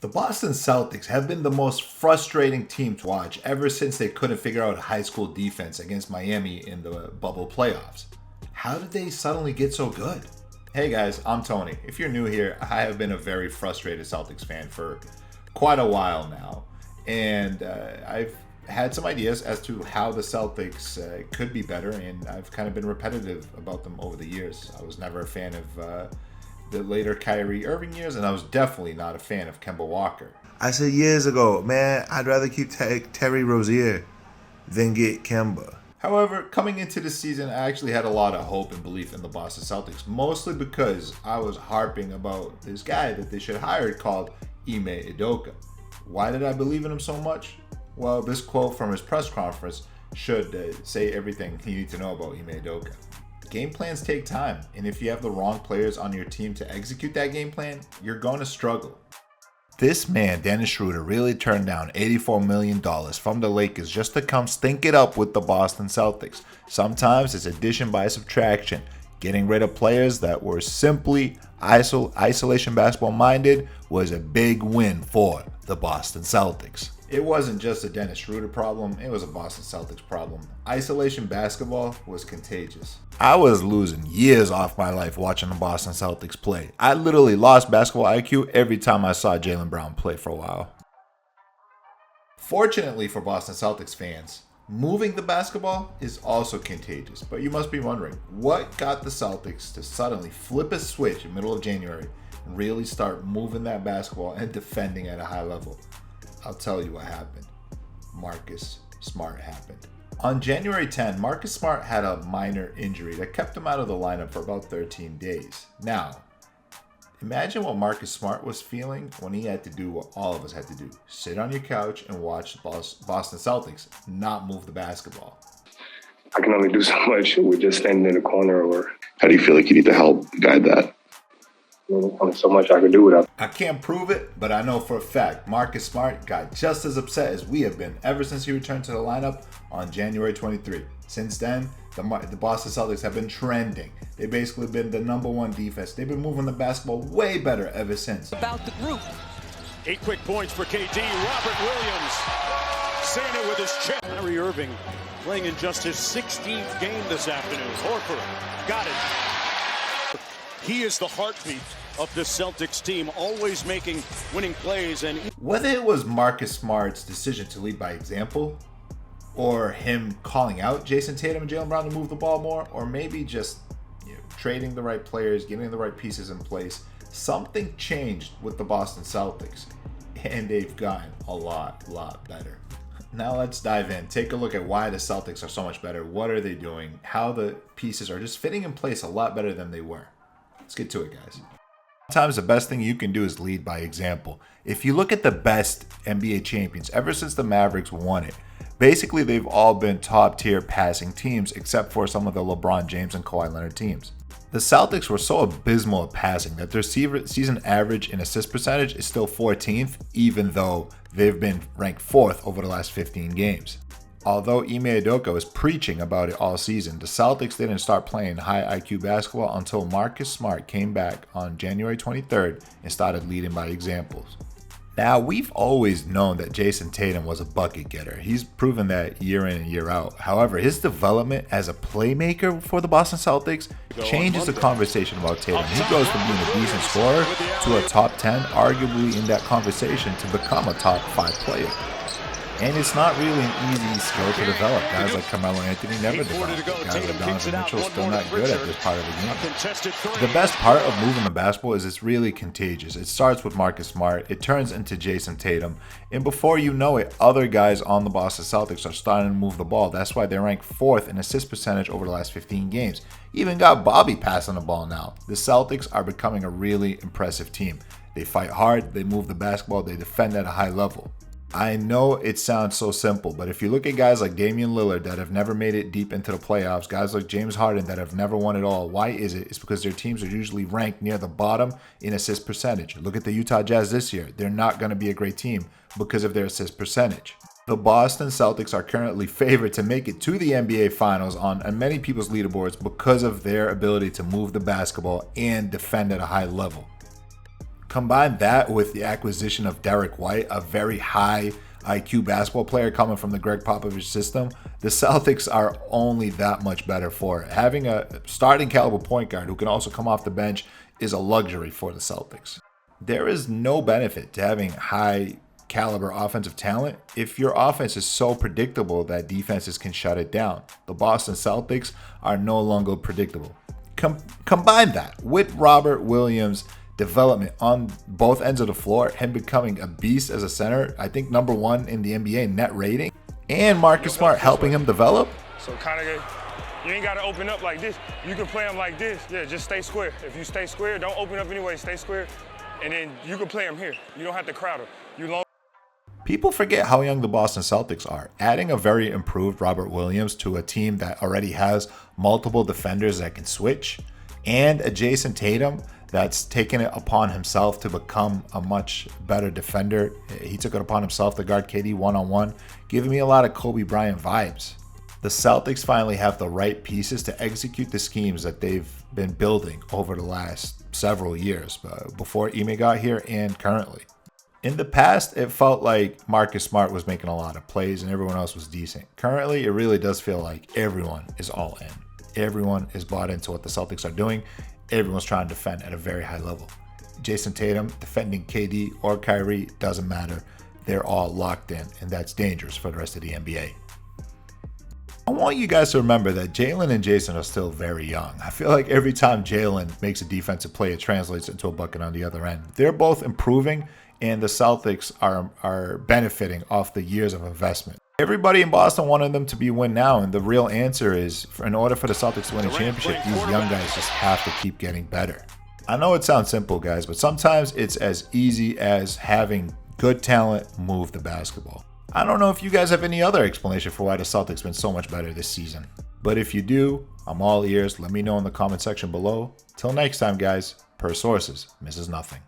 The Boston Celtics have been the most frustrating team to watch ever since they couldn't figure out high school defense against Miami in the bubble playoffs. How did they suddenly get so good? Hey guys, I'm Tony. If you're new here, I have been a very frustrated Celtics fan for quite a while now. And I've had some ideas as to how the Celtics could be better, and I've kind of been repetitive about them over the years. I was never a fan of the later Kyrie Irving years, and I was definitely not a fan of Kemba Walker. I said years ago, man, I'd rather keep Terry Rozier than get Kemba. However, coming into the season, I actually had a lot of hope and belief in the Boston Celtics, mostly because I was harping about this guy that they should hire called Ime Udoka. Why did I believe in him so much? Well, this quote from his press conference should say everything you need to know about Ime Udoka. Game plans take time, and if you have the wrong players on your team to execute that game plan, you're going to struggle. This man, Dennis Schroeder, really turned down $84 million from the Lakers just to come stink it up with the Boston Celtics. Sometimes it's addition by subtraction. Getting rid of players that were simply isolation basketball minded was a big win for the Boston Celtics. It wasn't just a Dennis Schroeder problem, it was a Boston Celtics problem. Isolation basketball was contagious. I was losing years off my life watching the Boston Celtics play. I literally lost basketball IQ every time I saw Jaylen Brown play for a while. Fortunately for Boston Celtics fans, moving the basketball is also contagious. But you must be wondering, what got the Celtics to suddenly flip a switch in the middle of January and really start moving that basketball and defending at a high level? I'll tell you what happened. Marcus Smart happened. On January 10, Marcus Smart had a minor injury that kept him out of the lineup for about 13 days. Now, imagine what Marcus Smart was feeling when he had to do what all of us had to do. Sit on your couch and watch the Boston Celtics not move the basketball. I can only do so much with just standing in the corner. Or how do you feel like you need to help guide that? Only so much I can do without. I can't prove it, but I know for a fact Marcus Smart got just as upset as we have been ever since he returned to the lineup on January 23. Since then, the Boston Celtics have been trending. They've basically been the number one defense. They've been moving the basketball way better ever since. About the group. 8 quick points for KD. Robert Williams saying it with his chest. Kyrie Irving playing in just his 16th game this afternoon. Horford got it. He is the heartbeat of the Celtics team, always making winning plays. And whether it was Marcus Smart's decision to lead by example, or him calling out Jason Tatum and Jaylen Brown to move the ball more, or maybe just trading the right players, getting the right pieces in place, something changed with the Boston Celtics, and they've gotten a lot better. Now let's dive in. Take a look at why the Celtics are so much better. What are they doing? How the pieces are just fitting in place a lot better than they were. Let's get to it, guys. Sometimes the best thing you can do is lead by example. If you look at the best NBA champions ever since the Mavericks won it, basically they've all been top tier passing teams except for some of the LeBron James and Kawhi Leonard teams. The Celtics were so abysmal at passing that their season average in assist percentage is still 14th, even though they've been ranked 4th over the last 15 games. Although Ime Udoka was preaching about it all season, the Celtics didn't start playing high IQ basketball until Marcus Smart came back on January 23rd and started leading by examples. Now, we've always known that Jason Tatum was a bucket getter. He's proven that year in and year out. However, his development as a playmaker for the Boston Celtics changes the conversation about Tatum. He goes from being a decent scorer to a top 10, arguably in that conversation, to become a top 5 player. And it's not really an easy skill to develop. Guys like Carmelo Anthony never developed. Guys like Donovan Mitchell still not good at this part of the game. The best part of moving the basketball is it's really contagious. It starts with Marcus Smart. It turns into Jason Tatum. And before you know it, other guys on the Boston Celtics are starting to move the ball. That's why they rank 4th in assist percentage over the last 15 games. Even got Bobby passing the ball now. The Celtics are becoming a really impressive team. They fight hard. They move the basketball. They defend at a high level. I know it sounds so simple, but if you look at guys like Damian Lillard that have never made it deep into the playoffs, guys like James Harden that have never won it all, why is it? It's because their teams are usually ranked near the bottom in assist percentage. Look at the Utah Jazz this year. They're not going to be a great team because of their assist percentage. The Boston Celtics are currently favored to make it to the NBA Finals on many people's leaderboards because of their ability to move the basketball and defend at a high level. Combine that with the acquisition of Derek White, a very high IQ basketball player coming from the Greg Popovich system, the Celtics are only that much better for it. Having a starting caliber point guard who can also come off the bench is a luxury for the Celtics. There is no benefit to having high caliber offensive talent if your offense is so predictable that defenses can shut it down. The Boston Celtics are no longer predictable. Combine that with Robert Williams' development on both ends of the floor, him becoming a beast as a center, I think #1 in the NBA net rating, and Marcus Smart helping him develop. So kind of, you ain't got to open up like this. You can play them like this. Yeah, just stay square. If you stay square, don't open up anyway, stay square. And then you can play them here. You don't have to crowd them. People forget how young the Boston Celtics are. Adding a very improved Robert Williams to a team that already has multiple defenders that can switch, and a Jason Tatum that's taken it upon himself to become a much better defender. He took it upon himself to guard KD one-on-one, giving me a lot of Kobe Bryant vibes. The Celtics finally have the right pieces to execute the schemes that they've been building over the last several years, before Ime got here and currently. In the past, it felt like Marcus Smart was making a lot of plays and everyone else was decent. Currently, it really does feel like everyone is all in. Everyone is bought into what the Celtics are doing. Everyone's trying to defend at a very high level. Jason Tatum defending KD or Kyrie, doesn't matter. They're all locked in, and that's dangerous for the rest of the NBA. I want you guys to remember that Jalen and Jason are still very young. I feel like every time Jalen makes a defensive play, it translates into a bucket on the other end. They're both improving, and the Celtics are benefiting off the years of investment. Everybody in Boston wanted them to win now, and the real answer is, in order for the Celtics to win a championship, these young guys just have to keep getting better. I know it sounds simple, guys, but sometimes it's as easy as having good talent move the basketball. I don't know if you guys have any other explanation for why the Celtics been so much better this season. But if you do, I'm all ears. Let me know in the comment section below. Till next time, guys, per sources, misses nothing.